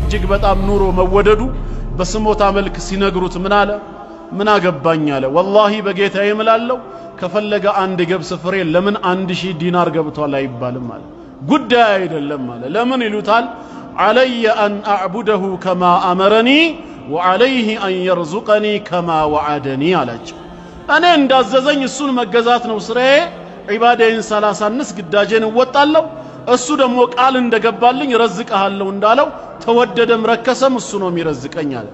እጅግ በጣም ኑሮ መወደዱ በስሞታ መልክ ሲነግሩት ምን አለ? ምን አገባኝ አለ። ወላሂ በጌታዬ እምላለሁ ከፈለገ አንድ ገብስ ፍሬ ለምን 1000 ዲናር ገብቷል አይባልም አለ። ጉዳይ አይደለም አለ። ለምን ይሉታል? علي أن أعبده كما أمرني وعليه أن يرزقني كما وعدني አላቸው። እኔ እንዳዘዘኝ እሱን መገዛት ነው ስራዬ። ዒባዳዬን ሳላሳንስ ግዳጄን እወጣለሁ። እሱ ደግሞ ቃል እንደገባልኝ ረዝቀሃለሁ እንዳለው ተወደደም ረከሰም እሱ ነው የሚረዝቀኝ አለ።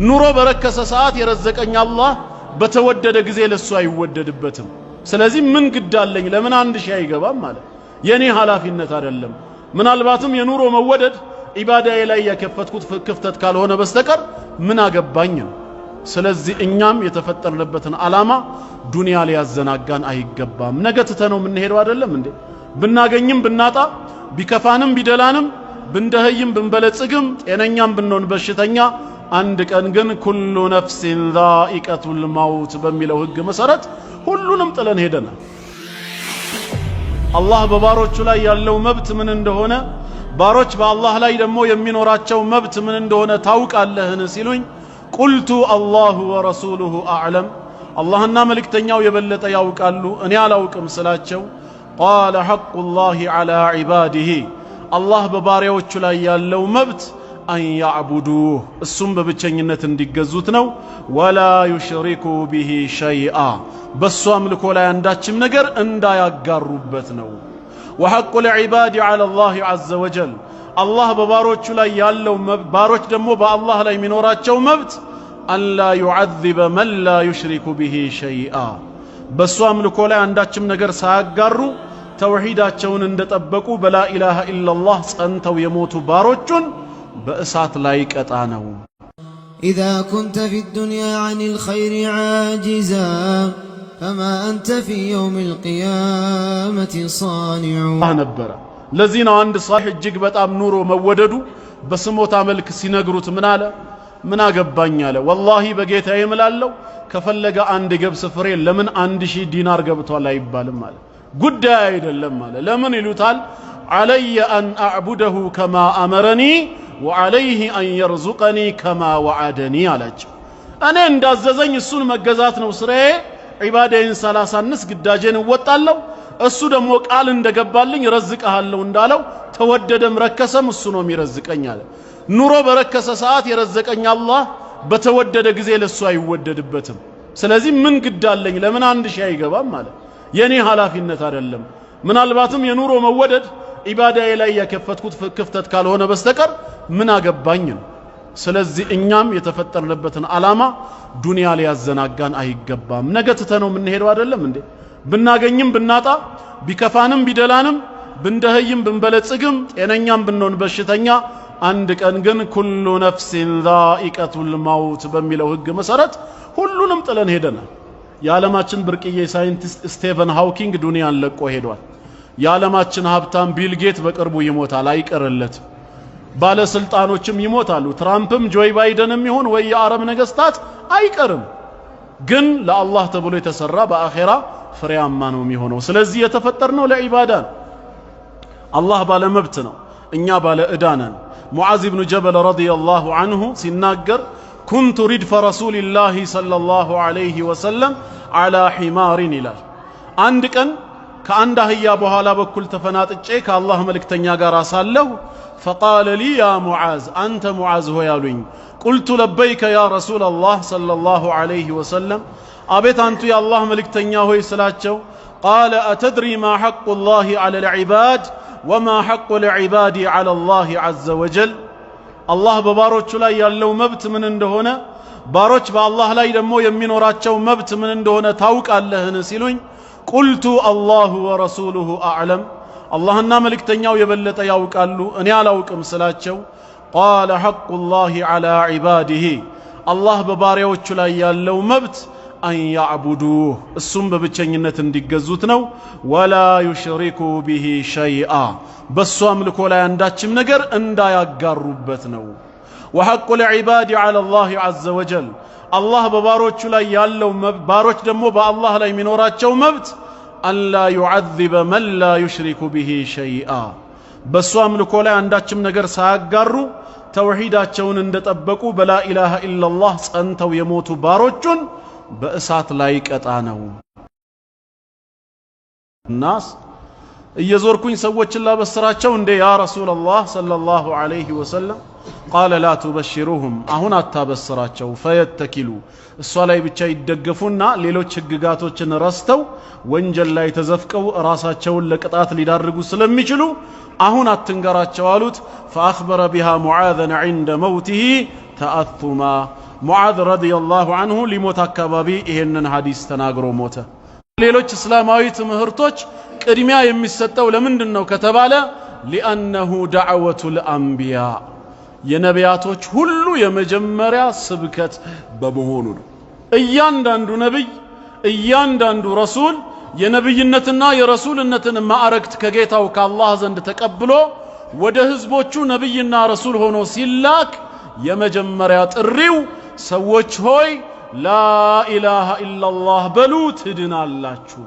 ኑሮ በረከሰ ሰዓት የረዘቀኝ አላህ በተወደደ ጊዜ ለሱ አይወደድበትም። ስለዚህ ምን ግዳለኝ ለምን 1000 አይገባም ማለት የኔ ኃላፊነት አይደለም። ምናልባትም የኑሮ መወደድ ዒባዳዬ ላይ የከፈትኩት ክፍተት ካልሆነ በስተቀር ምን አገባኝ ነው። ስለዚህ እኛም የተፈጠርንበትን ዓላማ ዱንያ ሊያዘናጋን አይገባም። ነገ ትተነው የምንሄደው አይደለም እንዴ? ብናገኝም ብናጣ፣ ቢከፋንም ቢደላንም፣ ብንደህይም ብንበለጽግም፣ ጤነኛም ብንሆን በሽተኛ፣ አንድ ቀን ግን ኩሉ ነፍሲን ዛኢቀቱል መውት በሚለው ህግ መሰረት ሁሉንም ጥለን ሄደናል። አላህ በባሮቹ ላይ ያለው መብት ምን እንደሆነ፣ ባሮች በአላህ ላይ ደግሞ የሚኖራቸው መብት ምን እንደሆነ ታውቃለህን ሲሉኝ ቁልቱ አላሁ ወረሱሉሁ አዕለም፣ አላህና መልእክተኛው የበለጠ ያውቃሉ እኔ አላውቅም ስላቸው ቃለ ሐቁላሂ ዐላ ዒባዲሂ፣ አላህ በባሪያዎቹ ላይ ያለው መብት አን ያዕቡዱህ፣ እሱም በብቸኝነት እንዲገዙት ነው። ወላ ዩሽሪኩ ቢሂ ሸይአ፣ በሱ አምልኮ ላይ አንዳችም ነገር እንዳያጋሩበት ነው። ወሐቁ ልዒባድ ዐላ ላህ ዐዘ ወጀል፣ አላህ በባሮቹ ላይ ያለው መብት፣ ባሮች ደግሞ በአላህ ላይ የሚኖራቸው መብት አን ላ ዩዐዚበ መን ላ ዩሽሪኩ ቢሂ ሸይአ፣ በሱ አምልኮ ላይ አንዳችም ነገር ሳያጋሩ ተውሂዳቸውን እንደጠበቁ በላ ኢላሃ ኢላላህ ጸንተው የሞቱ ባሮቹን በእሳት ላይ ቀጣ ነው። إذا كنت في الدنيا عن الخير عاجزا فما أنت في يوم القيامة صانع ነበር። ለዚህ ነው አንድ ሷህ እጅግ በጣም ኑሮ መወደዱ በስሞታ መልክ ሲነግሩት ምን አለ? ምን አገባኝ አለ። ወላሂ በጌታዬ እምላለሁ ከፈለገ አንድ ገብስ ፍሬ ለምን 1000 ዲናር ገብቷል አይባልም አለ። ጉዳይ አይደለም አለ። ለምን ይሉታል? علي أن أعبده كما أمرني وعليه أن يرزقني كما وعدني አላቸው። እኔ እንዳዘዘኝ እሱን መገዛት ነው ስራዬ። ዒባዳዬን ሳላሳንስ ግዳጄን እወጣለሁ። እሱ ደግሞ ቃል እንደገባልኝ ረዝቀሃለሁ እንዳለው ተወደደም ረከሰም እሱ ነው የሚረዝቀኝ አለ። ኑሮ በረከሰ ሰዓት የረዘቀኝ አላህ በተወደደ ጊዜ ለሱ አይወደድበትም። ስለዚህ ምን ግዳለኝ ለምን 1000 አይገባም ማለት የኔ ኃላፊነት አይደለም። ምናልባትም የኑሮ መወደድ ዒባዳዬ ላይ የከፈትኩት ክፍተት ካልሆነ በስተቀር ምን አገባኝ ነው። ስለዚህ እኛም የተፈጠርንበትን ዓላማ ዱንያ ሊያዘናጋን አይገባም። ነገ ትተነው የምንሄደው አይደለም እንዴ? ብናገኝም ብናጣ፣ ቢከፋንም ቢደላንም፣ ብንደህይም ብንበለጽግም፣ ጤነኛም ብንሆን በሽተኛ፣ አንድ ቀን ግን ኩሉ ነፍሲን ዛኢቀቱል መውት በሚለው ህግ መሰረት ሁሉንም ጥለን ሄደናል። የዓለማችን ብርቅዬ ሳይንቲስት ስቲቨን ሃውኪንግ ዱንያን ለቆ ሄዷል። የዓለማችን ሀብታም ቢል ጌት በቅርቡ ይሞታል፣ አይቀርለት። ባለስልጣኖችም ይሞታሉ። ትራምፕም ጆይ ባይደንም ይሁን ወይ የአረብ ነገስታት አይቀርም። ግን ለአላህ ተብሎ የተሰራ በአኺራ ፍሬያማ ነው የሚሆነው። ስለዚህ የተፈጠርነው ለዒባዳ ነው። አላህ ባለ መብት ነው፣ እኛ ባለ ዕዳ ነን። ሙዓዝ ብኑ ጀበል ረዲየላሁ ዐንሁ ሲናገር ኩንቱ ሪድፈ ረሱሊላሂ ሰለላሁ ዐለይሂ ወሰለም ዐላ ሒማሪን ይላል። አንድ ቀን ከአንድ አህያ በኋላ በኩል ተፈናጥጬ ከአላህ መልእክተኛ ጋር ሳለሁ ፈቃለ ሊ ያ ሙዓዝ፣ አንተ ሙዓዝ ሆይ አሉኝ። ቁልቱ ለበይከ ያ ረሱለላህ ሰለላሁ ዐለይሂ ወሰለም፣ አቤት አንቱ የአላህ መልእክተኛ ሆይ ስላቸው ቃለ አተድሪ ማ ሐቁላሂ ዐለል ዒባድ ወማ ሐቁ ልዒባድ ዐለላሂ ዐዘ ወጀል፣ አላህ በባሮቹ ላይ ያለው መብት ምን እንደሆነ፣ ባሮች በአላህ ላይ ደግሞ የሚኖራቸው መብት ምን እንደሆነ ታውቃለህን ሲሉኝ ቁልቱ አላሁ ወረሱሉሁ አዕለም፣ አላህና መልእክተኛው የበለጠ ያውቃሉ እኔ አላውቅም ስላቸው ቃለ ሐቁላሂ ዐላ ዒባዲሂ፣ አላህ በባሪያዎቹ ላይ ያለው መብት አን ያዕቡዱህ፣ እሱም በብቸኝነት እንዲገዙት ነው። ወላ ዩሽሪኩ ቢሂ ሸይአ፣ በሱ አምልኮ ላይ አንዳችም ነገር እንዳያጋሩበት ነው። ወሐቁ ልዒባድ ዐላ ላህ ዐዘ ወጀል፣ አላህ በባሮቹ ላይ ያለው መብት፣ ባሮች ደግሞ በአላህ ላይ የሚኖራቸው መብት አላ ዩዐዚበ መን ላ ዩሽሪኩ ቢሂ ሸይአ በሱ አምልኮ ላይ አንዳችም ነገር ሳያጋሩ ተውሂዳቸውን እንደጠበቁ በላ ኢላሃ ኢላላህ ጸንተው የሞቱ ባሮቹን በእሳት ላይ ቀጣ ነው። ናስ እየዞርኩኝ ሰዎችን ላበስራቸው እንዴ ያ ረሱላላህ ሰለላሁ ዐለይሂ ወሰለም ቃለ ላ ቱበሽሩሁም አሁን አታበስራቸው ፈየተኪሉ እሷ ላይ ብቻ ይደገፉና ሌሎች ህግጋቶችን ረስተው ወንጀል ላይ ተዘፍቀው ራሳቸውን ለቅጣት ሊዳርጉ ስለሚችሉ አሁን አትንገራቸው አሉት። فأخبر بها معاذا عند موته تأثما ሙዓዝ ረዲየላሁ ዐንሁ ሊሞት አካባቢ ይሄንን ሐዲስ ተናግሮ ሞተ። ሌሎች እስላማዊ ትምህርቶች ቅድሚያ የሚሰጠው ለምንድነው ከተባለ لأنه دعوة الأنبياء የነቢያቶች ሁሉ የመጀመሪያ ስብከት በመሆኑ ነው። እያንዳንዱ ነብይ እያንዳንዱ ረሱል የነብይነትና የረሱልነትን ማዕረግት ከጌታው ከአላህ ዘንድ ተቀብሎ ወደ ህዝቦቹ ነብይና ረሱል ሆኖ ሲላክ የመጀመሪያ ጥሪው ሰዎች ሆይ ላኢላሃ ኢላላህ በሉ ትድናላችሁ።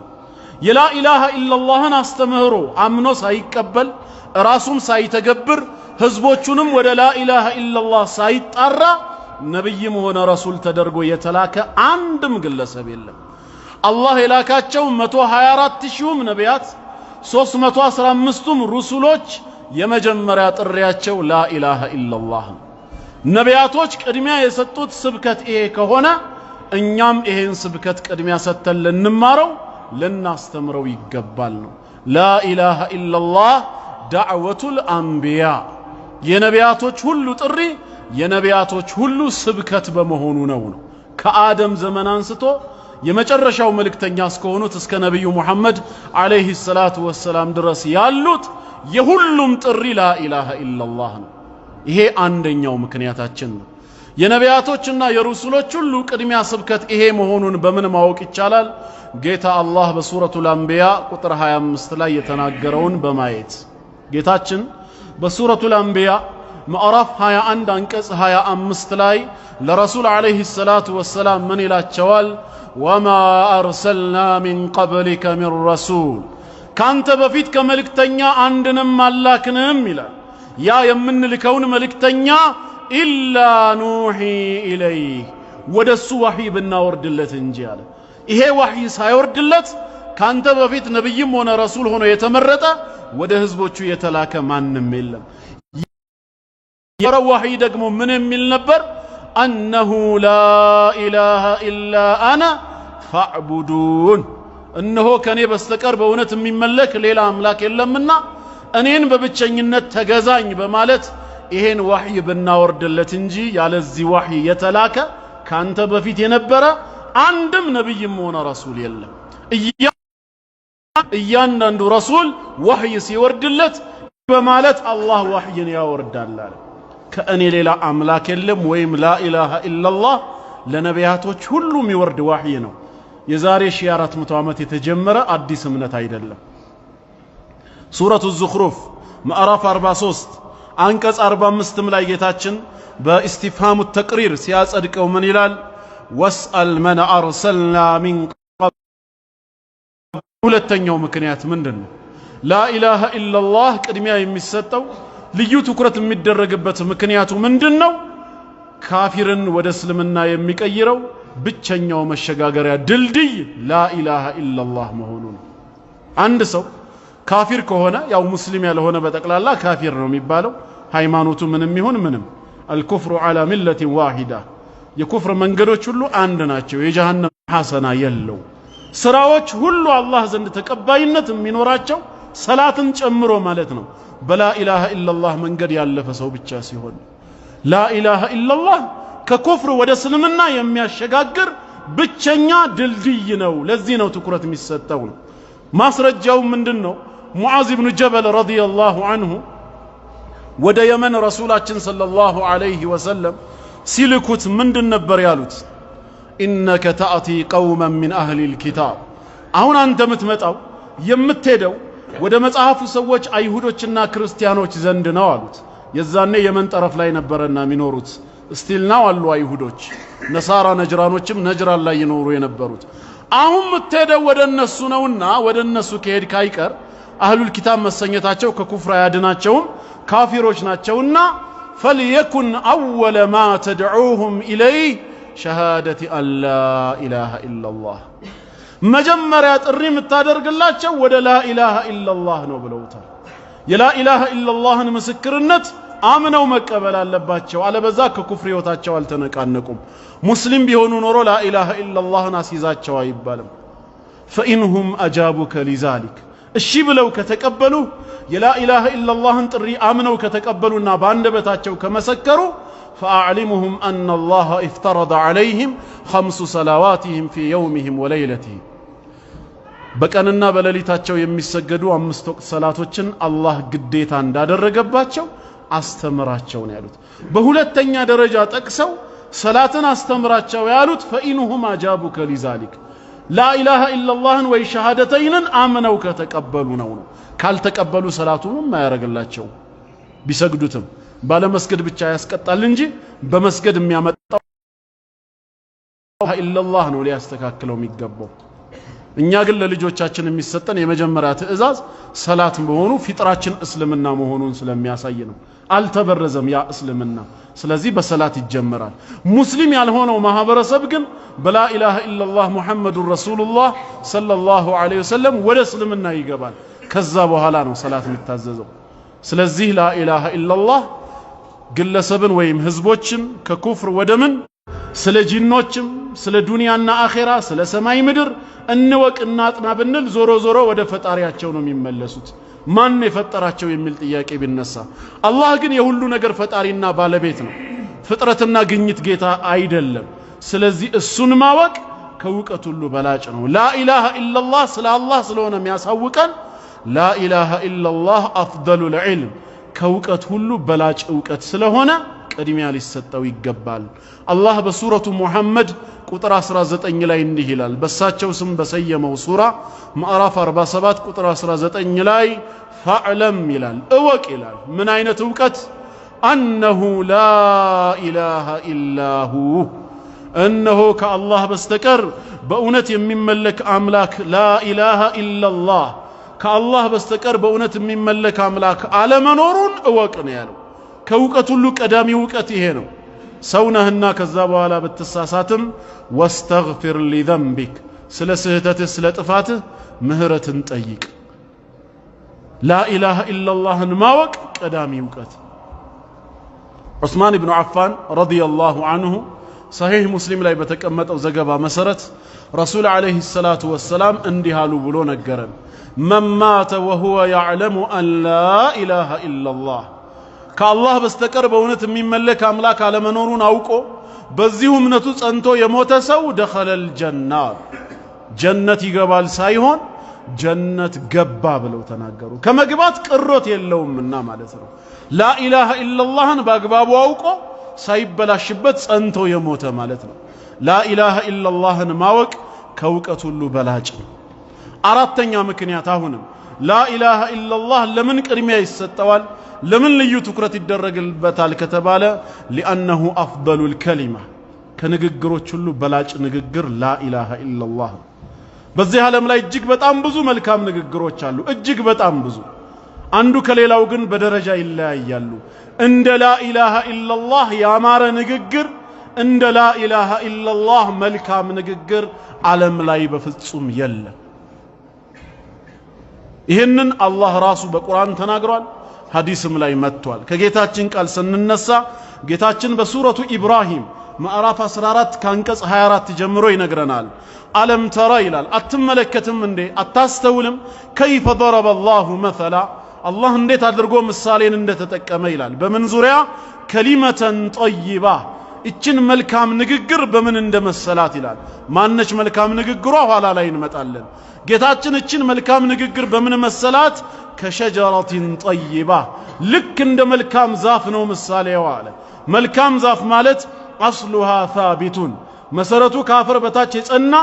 የላኢላሃ ኢላላህን አስተምህሮ አምኖ ሳይቀበል ራሱም ሳይተገብር ህዝቦቹንም ወደ ላኢላሃ ኢላላህ ሳይጣራ ነብይም ሆነ ረሱል ተደርጎ የተላከ አንድም ግለሰብ የለም። አላህ የላካቸው 124000 ነቢያት 315ቱም ሩሱሎች የመጀመሪያ ጥሪያቸው ላኢላሃ ኢላላህ። ነቢያቶች ቅድሚያ የሰጡት ስብከት ይሄ ከሆነ እኛም ይሄን ስብከት ቅድሚያ ሰጥተን ልንማረው ልናስተምረው ይገባል ነው። ላኢላሃ ኢላላህ ዳዕወቱል አንቢያ የነቢያቶች ሁሉ ጥሪ የነቢያቶች ሁሉ ስብከት በመሆኑ ነው። ከአደም ዘመን አንስቶ የመጨረሻው መልእክተኛ እስከሆኑት እስከ ነብዩ መሐመድ አለይሂ ሰላቱ ወሰላም ድረስ ያሉት የሁሉም ጥሪ ላኢላሃ ኢላላህ ነው። ይሄ አንደኛው ምክንያታችን ነው። የነቢያቶችና የሩሱሎች ሁሉ ቅድሚያ ስብከት ይሄ መሆኑን በምን ማወቅ ይቻላል? ጌታ አላህ በሱረቱል አንቢያ ቁጥር 25 ላይ የተናገረውን በማየት ጌታችን በሱረቱል አንቢያ ምዕራፍ 21 አንቀጽ 25 ላይ ለረሱል አለይሂ ሰላቱ ወሰላም ምን ይላቸዋል? ወማ አርሰልና ሚን ቀብሊከ ሚን ረሱል ካንተ በፊት ከመልእክተኛ አንድንም አላክንም ይላል። ያ የምንልከውን መልእክተኛ ኢላ ኑሂ ኢለይህ ወደሱ ወህይ ብናወርድለት እንጂ አለ። ይሄ ወህይ ሳይወርድለት ካንተ በፊት ነብይም ሆነ ረሱል ሆኖ የተመረጠ ወደ ህዝቦቹ የተላከ ማንም የለም። ወህይ ደግሞ ምን የሚል ነበር? أنه لا إله إلا أنا فاعبدون እነሆ ከኔ በስተቀር በእውነት የሚመለክ ሌላ አምላክ የለምና እኔን በብቸኝነት ተገዛኝ በማለት ይሄን ወህይ ብናወርድለት እንጂ ያለዚህ ወህይ የተላከ ካንተ በፊት የነበረ አንድም ነብይም ሆነ ረሱል የለም። እያንዳንዱ ረሱል ወህይ ሲወርድለት በማለት አላህ ወህይን ያወርዳል አለ። ከእኔ ሌላ አምላክ የለም ወይም ላኢላሃ ኢላላህ ለነቢያቶች ሁሉ የሚወርድ ወህይ ነው። የዛሬ 1400 ዓመት የተጀመረ አዲስ እምነት አይደለም። ሱረቱ ዙኽሩፍ ምዕራፍ 43 አንቀጽ 45 ላይ ጌታችን በኢስቲፍሃሙ ተቅሪር ሲያጸድቀው ምን ይላል? ወስአል መን አርሰልና ሚን ቀብል። ሁለተኛው ምክንያት ምንድነው? ላኢላሃ ኢላላህ ቅድሚያ የሚሰጠው ልዩ ትኩረት የሚደረግበት ምክንያቱ ምንድነው? ካፊርን ወደ እስልምና የሚቀይረው ብቸኛው መሸጋገሪያ ድልድይ ላኢላሃ ኢላላህ መሆኑ ነው። አንድ ሰው ካፊር ከሆነ ያው ሙስሊም ያልሆነ በጠቅላላ ካፊር ነው የሚባለው። ሃይማኖቱ ምንም ይሁን ምንም አልኩፍሩ ዐላ ሚለቲ ዋሂዳ የኩፍር መንገዶች ሁሉ አንድ ናቸው። የጀሃነም ሐሰና የለው። ስራዎች ሁሉ አላህ ዘንድ ተቀባይነት የሚኖራቸው ሰላትን ጨምሮ ማለት ነው በላኢላሃ ኢላላህ መንገድ ያለፈ ሰው ብቻ ሲሆን ላኢላሃ ኢላላህ ከኩፍር ወደ እስልምና የሚያሸጋግር ብቸኛ ድልድይ ነው። ለዚህ ነው ትኩረት የሚሰጠው ነው። ማስረጃው ምንድነው? ሙዓዝ ኢብኑ ጀበል ረዲየላሁ ዐንሁ ወደ የመን ረሱላችን ሰለላሁ ዐለይሂ ወሰለም ሲልኩት ምንድን ነበር ያሉት? ኢነከ ተአቲ ቀውመን ሚን አህሊል ኪታብ አሁን አንተ የምትመጣው የምትሄደው ወደ መጽሐፉ ሰዎች አይሁዶችና ክርስቲያኖች ዘንድ ነው አሉት። የዛኔ የመን ጠረፍ ላይ ነበረና የሚኖሩት ስቲል ናው አሉ አይሁዶች፣ ነሳራ ነጅራኖችም ነጅራን ላይ ይኖሩ የነበሩት። አሁን ምትሄደው ወደ እነሱ ነውና ወደ እነሱ ከሄድ ካይቀር አህሉል ኪታብ መሰኘታቸው ከኩፍር አያድናቸውም ካፊሮች ናቸውና فليكن أول ما تدعوهم إليه شهادة أن لا إله إلا الله مجمّرات الرّيم التادرق الله ود لا إله إلا الله نوبلوتا يا لا إله إلا الله مسكر النت آمنوا مكبل اللباتشو على بذاك كفر يوتاتشو التنك عنكم مسلم بيهونوا نورو لا إله إلا الله ناسيزاتشو يبالم فإنهم أجابوك لذلك الشيب لو كتقبلوا يا لا إله إلا الله انتري آمنوا كتقبلوا ناباندبتاتشو كمسكروا فأعلمهم أن الله افترض عليهم 5 صلواتهم في يومهم وليلتهم بكأننا بلليتاتشو يمسجدوا 5 وقت صلاتوچن الله ግዴታ እንዳደረገባቸው አስተምራቸው ነው ያሉት በሁለተኛ ደረጃ ጠቅሰው ሰላትን አስተምራቸው ያሉት فإنهم أجابوك لذلك لا إله إلا الله ወይ ሸሃደተይንን አምነው ከተቀበሉ ነው ካልተቀበሉ ሰላቱንም ማያረጋላቸው ቢሰግዱትም ባለ መስገድ ብቻ ያስቀጣል እንጂ በመስገድ የሚያመጣው ኢላላህ ነው ሊያስተካክለው የሚገባው እኛ ግን ለልጆቻችን የሚሰጠን የመጀመሪያ ትዕዛዝ ሰላት መሆኑ ፊጥራችን እስልምና መሆኑን ስለሚያሳይ ነው አልተበረዘም ያ እስልምና ስለዚህ በሰላት ይጀመራል ሙስሊም ያልሆነው ማህበረሰብ ግን በላ ኢላሃ ኢላላህ ሙሐመዱር ረሱሉላህ ሰለላሁ ዐለይሂ ወሰለም ወደ እስልምና ይገባል ከዛ በኋላ ነው ሰላት የሚታዘዘው ስለዚህ ላ ኢላሃ ኢላላህ ግለሰብን ወይም ህዝቦችን ከኩፍር ወደ ምን ስለ ጂኖችም ስለ ዱንያና አኺራ ስለ ሰማይ ምድር እንወቅና አጥና ብንል ዞሮ ዞሮ ወደ ፈጣሪያቸው ነው የሚመለሱት ማን የፈጠራቸው የሚል ጥያቄ ቢነሳ አላህ ግን የሁሉ ነገር ፈጣሪና ባለቤት ነው ፍጥረትና ግኝት ጌታ አይደለም ስለዚህ እሱን ማወቅ ከውቀት ሁሉ በላጭ ነው ላ ኢላሃ ኢላላህ ስለ አላህ ስለሆነ የሚያሳውቀን ላ ኢላሃ ኢላላህ አፍደሉል ዒልም ከውቀት ሁሉ በላጭ እውቀት ስለሆነ ቅድሚያ ሊሰጠው ይገባል አላህ በሱረቱ ሙሐመድ ቁጥር 19 ላይ እንዲህ ይላል በሳቸው ስም በሰየመው ሱራ ማዕራፍ 47 ቁጥር 19 ላይ ፈዕለም ይላል እወቅ ይላል ምን አይነት እውቀት አነሁ ላ ኢላሃ ኢላሁ እነሆ ከአላህ በስተቀር በእውነት የሚመለክ አምላክ ላ ኢላሃ ኢላላህ ከአላህ በስተቀር በእውነት የሚመለክ አምላክ አለመኖሩን እወቅ ነው ያለው ከውቀት ሁሉ ቀዳሚ ውቀት ይሄ ነው ሰውነህና ከዛ በኋላ በተሳሳትም ወስተግፊር ሊዘንቢክ ስለ ስህተትህ ስለ ጥፋትህ ምህረትን ጠይቅ ላ ኢላሃ ኢላላህን ማወቅ ቀዳሚ ውቀት ዑስማን ኢብኑ አፋን ረዲየላሁ ዐንሁ ሰሂህ ሙስሊም ላይ በተቀመጠው ዘገባ መሰረት ረሱል አለይሂ ሰላቱ ወሰላም እንዲህ አሉ ብሎ ነገረን من مات وهو يعلم أن لا إله إلا الله كالله بستكر بونت من ملك أملاك على منورون أوكو بزيهم نتوس أنتو يموت سو دخل الجنة جنة قبال سايهون جنة قباب لو تناقروا كما قبات قروت يلوم من نام على سرو لا إله إلا الله باقباب أوكو سايب بلا شبت أنتو يموت مالتنا لا إله إلا الله ماوك كوكة اللو بلاج አራተኛ ምክንያት አሁንም لا اله الا الله ለምን ቅድሚያ ይሰጠዋል ለምን ልዩ ትኩረት ይደረግልበታል ከተባለ لانه افضل الكلمه ከንግግሮች ሁሉ በላጭ ንግግር لا اله الا الله በዚህ ዓለም ላይ እጅግ በጣም ብዙ መልካም ንግግሮች አሉ እጅግ በጣም ብዙ አንዱ ከሌላው ግን በደረጃ ይለያያሉ እንደ لا اله الا الله ያማረ ንግግር እንደ لا اله الا الله መልካም ንግግር ዓለም ላይ በፍጹም የለም ይሄንን አላህ ራሱ በቁርአን ተናግሯል ሐዲስም ላይ መጥቷል ከጌታችን ቃል ስንነሳ ጌታችን በሱረቱ ኢብራሂም ማዕራፍ 14 ካንቀጽ 24 ጀምሮ ይነግረናል አለም ተራ ይላል አትመለከትም እንዴ አታስተውልም كيف ضرب الله مثلا አላህ እንዴት አድርጎ ምሳሌን እንደተጠቀመ ይላል በምን ዙሪያ ከሊመተን طيبة እችን መልካም ንግግር በምን እንደመሰላት ይላል ማነች መልካም ንግግሯ ኋላ ላይ እንመጣለን ጌታችን እችን መልካም ንግግር በምን መሰላት ከሸጀረቲን طيبة ልክ እንደ መልካም ዛፍ ነው ምሳሌው አለ መልካም ዛፍ ማለት አስሉሃ ثابتون መሰረቱ ካፈር በታች የጸና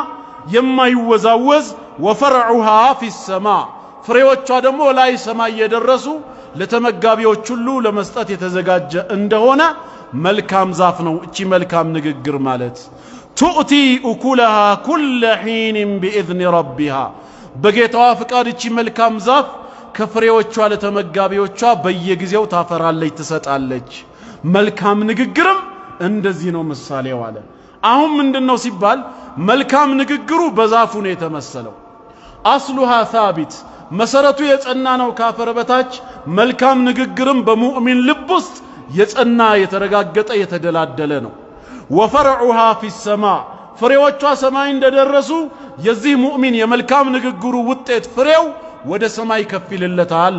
የማይወዛወዝ ወፈርዑሃ في السماء ፍሬዎቿ ደግሞ ላይ ሰማይ የደረሱ ለተመጋቢዎች ሁሉ ለመስጠት የተዘጋጀ እንደሆነ መልካም ዛፍ ነው እቺ መልካም ንግግር ማለት ቱእቲ ኡኩለሃ ኩለ ሒንን ቢኢዝኒ ረቢሃ በጌታዋ ፍቃድ እቺ መልካም ዛፍ ከፍሬዎቿ ለተመጋቢዎቿ በየጊዜው ታፈራለች ትሰጣለች። መልካም ንግግርም እንደዚህ ነው ምሳሌው አለ። አሁን ምንድነው ሲባል መልካም ንግግሩ በዛፉ ነው የተመሰለው። አስሉሃ ሳቢት መሰረቱ የጸና ነው ካፈር በታች። መልካም ንግግርም በሙእሚን ልብ ውስጥ የጸና የተረጋገጠ የተደላደለ ነው። ወፈርዑሃ ፊሰማ ፍሬዎቿ ሰማይ እንደደረሱ የዚህ ሙእሚን የመልካም ንግግሩ ውጤት ፍሬው ወደ ሰማይ ከፍ ይልለታል።